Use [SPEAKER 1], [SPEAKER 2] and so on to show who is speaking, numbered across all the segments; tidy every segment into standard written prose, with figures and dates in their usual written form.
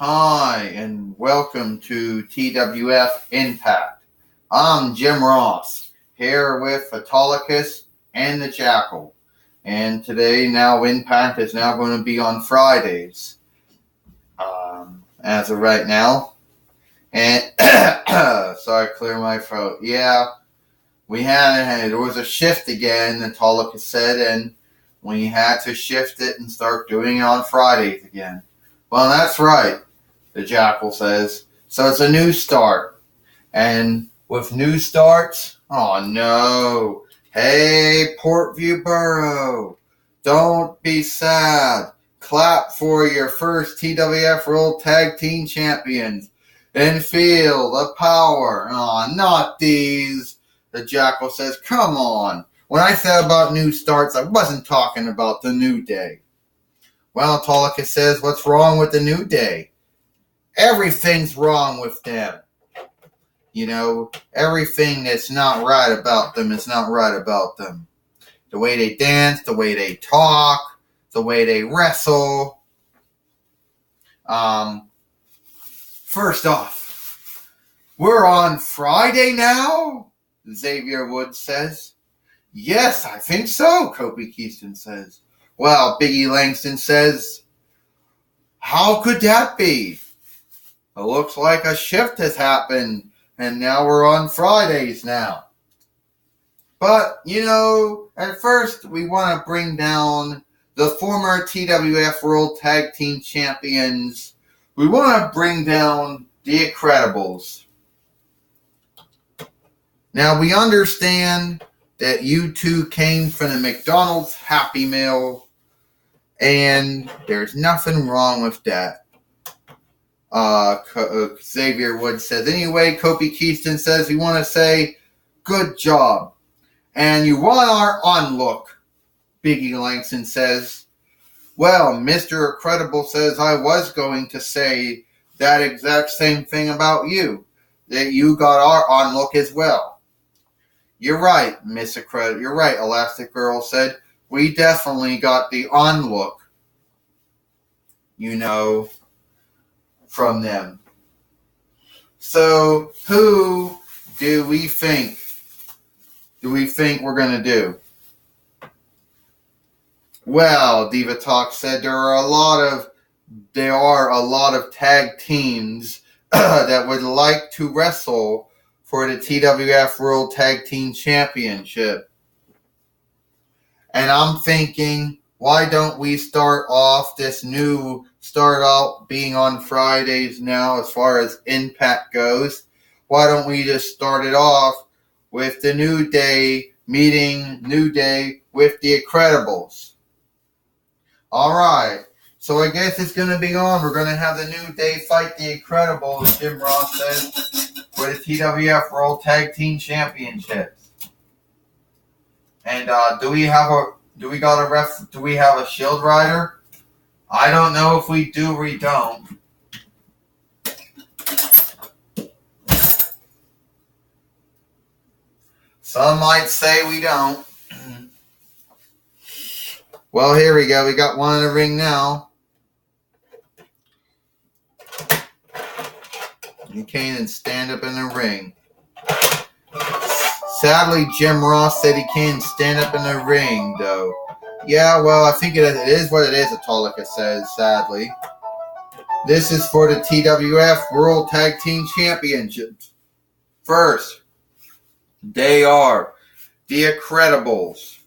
[SPEAKER 1] Hi, and welcome to TWF Impact. I'm Jim Ross, here with Autolycus and the Jackal. And today, Impact is now going to be on Fridays, as of right now. And, sorry, clear my throat. Yeah, there was a shift again, Autolycus said, and we had to shift it and start doing it on Fridays again. Well, that's right, the Jackal says. So it's a new start. And with new starts, oh no. Hey, Portview Borough, don't be sad. Clap for your first TWF World Tag Team Champions. And feel the power. Oh, not these. The Jackal says, come on. When I said about new starts, I wasn't talking about the New Day. Well, Autolycus says, what's wrong with the New Day? Everything's wrong with them. You know, everything that's not right about them is not right about them. The way they dance, the way they talk, the way they wrestle. First off, we're on Friday now? Xavier Woods says. Yes, I think so, Kofi Kingston says. Well, Biggie Langston says, how could that be? It looks like a shift has happened, and now we're on Fridays now. But, you know, at first we want to bring down the former TWF World Tag Team Champions. We want to bring down the Incredibles. Now, we understand that you two came from the McDonald's Happy Meal, and there's nothing wrong with that. Xavier Woods says, anyway, Kofi Kingston says, we want to say, good job. And you want our on-look, Biggie Langston says. Well, Mr. Incredible says, I was going to say that exact same thing about you, that you got our on-look as well. You're right, Miss Incredible. You're right, Elastic Girl said. We definitely got the on-look, you know, from them. So, who do we think we're going to do? Well, Diva Talk said there are a lot of tag teams that would like to wrestle for the TWF World Tag Team Championship. And I'm thinking, why don't we start out being on Fridays now as far as Impact goes? Why don't we just start it off with the New Day meeting New Day with the Incredibles? Alright, so I guess it's going to be on. We're going to have the New Day fight the Incredibles, Jim Ross says, for the TWF World Tag Team Championships. And do we have a Shield Rider? I don't know if we do or we don't. Some might say we don't. Well, here we go. We got one in the ring now. You can't even stand up in the ring. Sadly, Jim Ross said he can't stand up in the ring, though. Yeah, well, I think it is what it is, Autolycus says, sadly. This is for the TWF World Tag Team Championships. First, they are the Incredibles,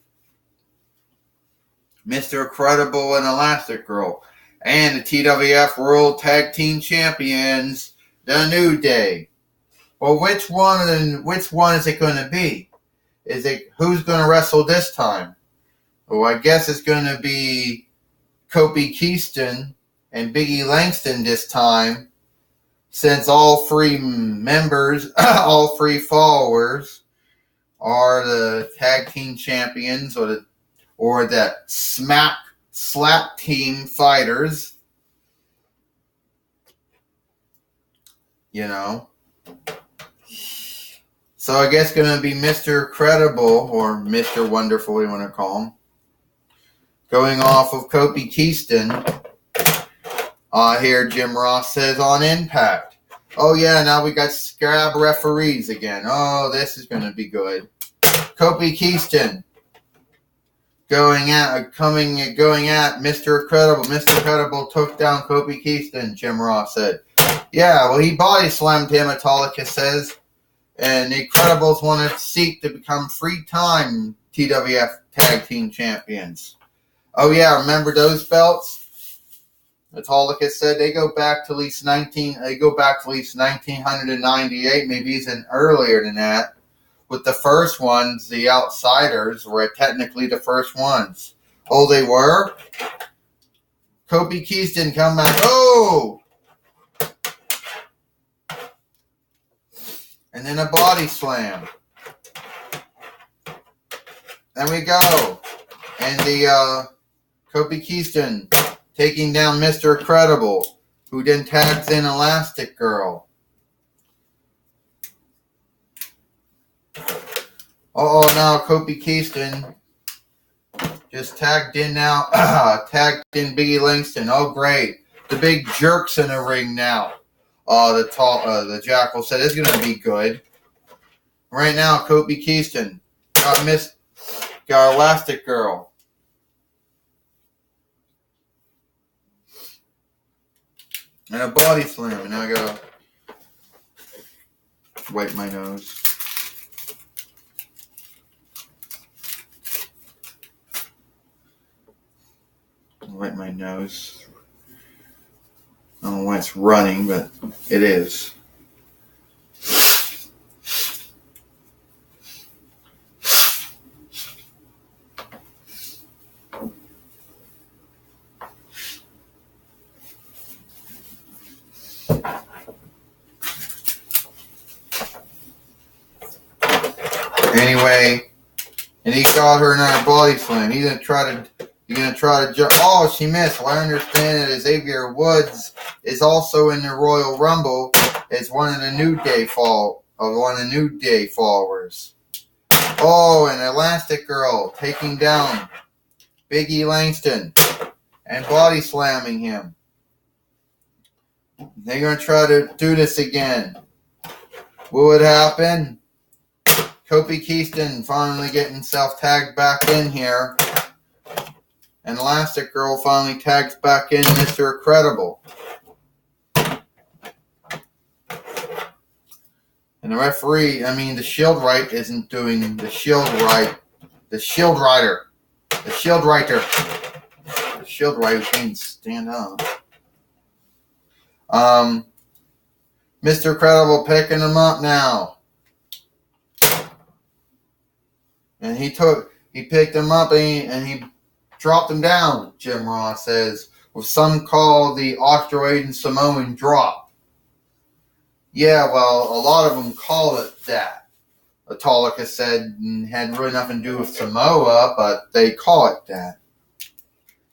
[SPEAKER 1] Mr. Incredible and Elastic Girl, and the TWF World Tag Team Champions, the New Day. Well, which one is it going to be? Who's going to wrestle this time? Well, I guess it's going to be Kofi Kingston and Biggie Langston this time, since all three members, all three followers, are the tag team champions or that slap team fighters. You know. So I guess going to be Mr. Incredible or Mr. Wonderful, we want to call him, going off of Kofi Kingston. Here Jim Ross says on Impact. Oh yeah, now we got scrab referees again. Oh, this is going to be good. Kofi Kingston going at Mr. Incredible. Mr. Incredible took down Kofi Kingston, Jim Ross said. Yeah, well, he body slammed him, Autolicus says. And the Incredibles want to seek to become free-time TWF Tag Team Champions. Oh yeah, remember those belts? Autolicus said they go back to at least 1998, maybe even earlier than that. With the first ones, the Outsiders were technically the first ones. Oh, they were? Kofi Kingston come back. Oh! And then a body slam. There we go. And the Kofi Kingston taking down Mr. Incredible, who then tags in Elastic Girl. Now Kofi Kingston just tagged in Biggie Langston. Oh, great. The big jerk's in the ring now. The Jackal said it's going to be good. Right now, Kofi Kingston got Elastic Girl. And a body slam. And now I gotta wipe my nose. Wipe my nose. I don't know why it's running, but it is. Anyway, and he got her in our body slam. He's gonna try to jump. Oh, she missed. Well, I understand that Xavier Woods is also in the Royal Rumble as one of the New Day followers. Oh, and Elastic Girl taking down Biggie Langston and body slamming him. They're gonna try to do this again. What would happen? Kofi Kingston finally getting himself tagged back in here. And Elastic Girl finally tags back in Mr. Incredible. And the referee, the Shield Right isn't doing the Shield Right. The Shield Rider. The Shield Rider. The Shield Rider can't stand up. Mr. Incredible picking him up now. And he picked him up and he dropped him down, Jim Ross says, with some call the Australian Samoan drop. Yeah, well, a lot of them call it that. Autolicus said had really nothing to do with Samoa, but they call it that.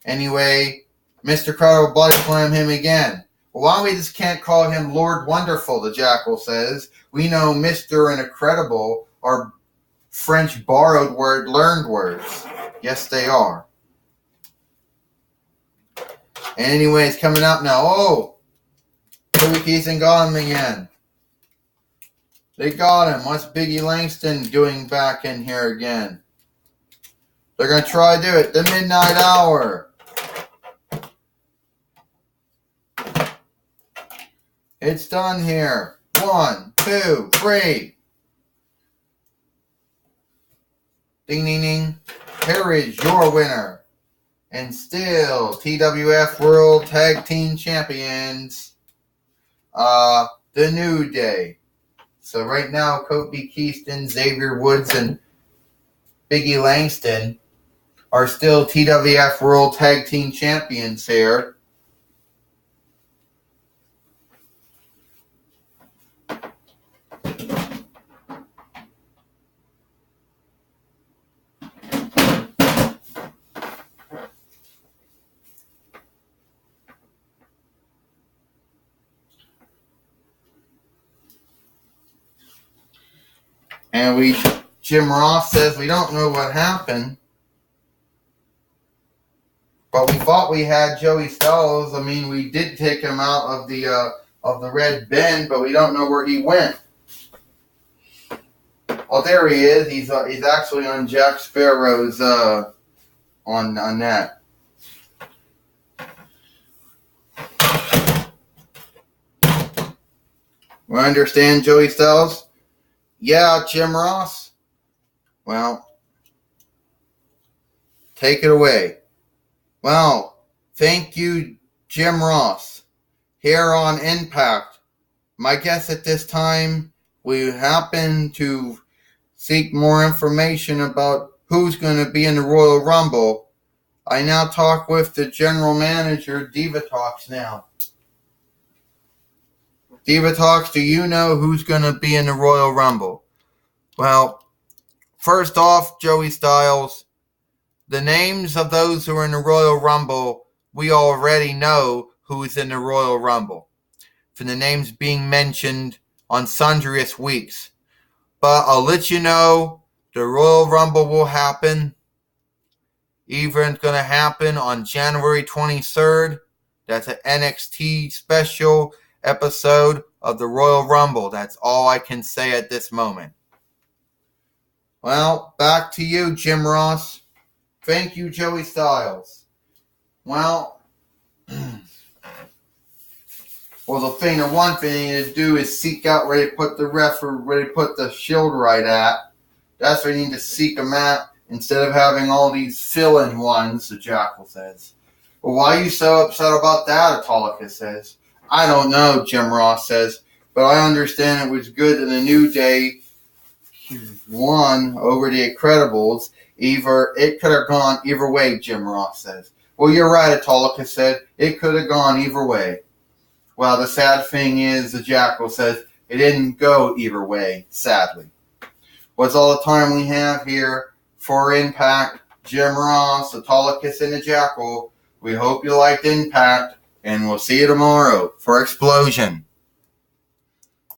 [SPEAKER 1] Anyway, Mr. Incredible body slam him again. Well, why we just can't call him Lord Wonderful, the Jackal says. We know Mr. and Incredible are French borrowed word, learned words. Yes, they are. And anyway, it's coming up now. Oh! Kofi Kingston got him again. They got him. What's Biggie Langston doing back in here again? They're going to try to do it. The Midnight Hour. It's done here. 1, 2, 3. Ding, ding, ding. Here is your winner. And still, TWF World Tag Team Champions, the New Day. So right now, Kofi Kingston, Xavier Woods, and Biggie Langston are still TWF World Tag Team Champions here. And Jim Ross says we don't know what happened. But we thought we had Joey Styles. I mean, we did take him out of the red bin, but we don't know where he went. Oh, there he is. He's actually on Jack Sparrow's on that. We understand, Joey Styles? Yeah, Jim Ross. Well, take it away. Well, thank you, Jim Ross. Here on Impact, my guess at this time, we happen to seek more information about who's going to be in the Royal Rumble. I now talk with the general manager, Diva Talks now. Diva Talks, do you know who's going to be in the Royal Rumble? Well, first off, Joey Styles, the names of those who are in the Royal Rumble, we already know who is in the Royal Rumble, from the names being mentioned on sundriest weeks. But I'll let you know, the Royal Rumble will happen. Either it's going to happen on January 23rd. That's an NXT special episode of the Royal Rumble. That's all I can say at this moment. Well, back to you, Jim Ross. Thank you, Joey Styles. Well, the one thing to do is seek out where they put the ref or where they put the shield right at. That's where you need to seek them at instead of having all these fill-in ones, the Jackal says. Well, why are you so upset about that, Autolycus says. I don't know, Jim Ross says, but I understand it was good that the New Day won over the Incredibles. It could have gone either way, Jim Ross says. Well, you're right, Autolycus said. It could have gone either way. Well, the sad thing is, the Jackal says, it didn't go either way, sadly. What's all the time we have here for Impact? Jim Ross, Autolycus, and the Jackal. We hope you liked Impact, and we'll see you tomorrow for Explosion.